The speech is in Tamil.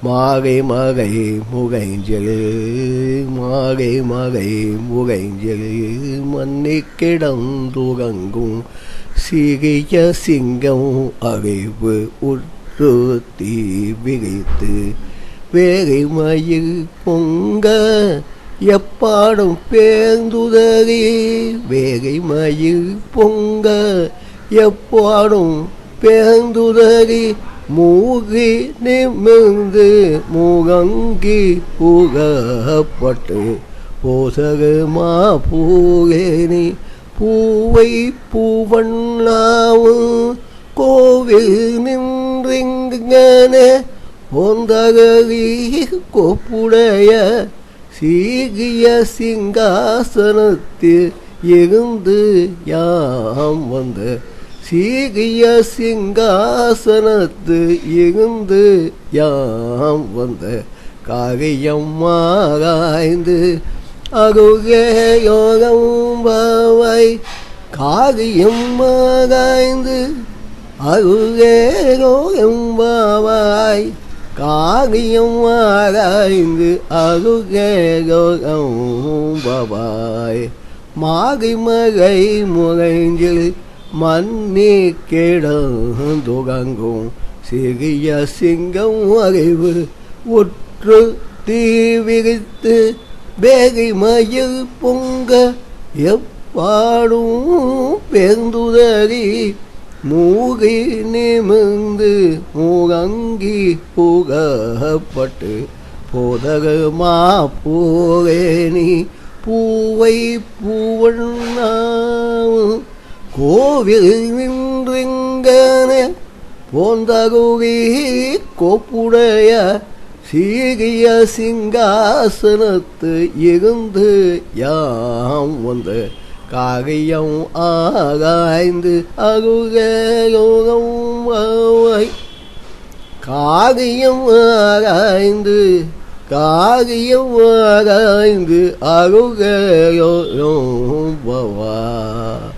மாகை மகை முகைஞ்சல் மாகை மகை முகைஞ்சல் மன்னி கிடந்துறங்கும் சிறிய சிங்கம் அறிவு உற்று தீ விரித்து வேகை மயில் பொங்க எப்பாடும் பேர்ந்துதறி வேகை மயில் பொங்க எப்பாடும் பேர்ந்துதறி மூகி நிமிர்ந்து முகங்கி புகப்பட்டு போசகமா பூவேனி பூவை பூவண்ணாவும் கோவில் நின்றிங்கனே பொந்தகரி கொப்புடைய சீகிய சிங்காசனத்தில் இருந்து யாம் வந்த சீகிய சிங்காசனத்து இருந்து யாம் வந்த காரியம் மாறாய்ந்து அருகே யோகம் பாவாய் காரியம் மாறாய்ந்து அருகே யோகம் பாவாய் காரியம் மாறாய்ந்து அருகே யோகம் பாவாய் மாகை மகை முறைஞ்சில் மன்னி கிடந்துறங்கும் சிறிய சிங்கம் அறிவு உற்று தீ விரித்து வேகை மயில் பொங்க எப்பாடும் பேர்ந்துதறி மூகி நிமிர்ந்து முகங்கி புகப்பட்டு போதகமா போரேனி பூவை பூவண்ணாவும் கோவில் நின்றிங்கனே போந்தகுரி கோப்புடைய சீகிய சிங்காசனத்து இருந்து யாம் வந்த காரியம் ஆராய்ந்து அருகேயோகம் பாவாய் காரியம் ஆராய்ந்து அருகேயோகம் பாவாய்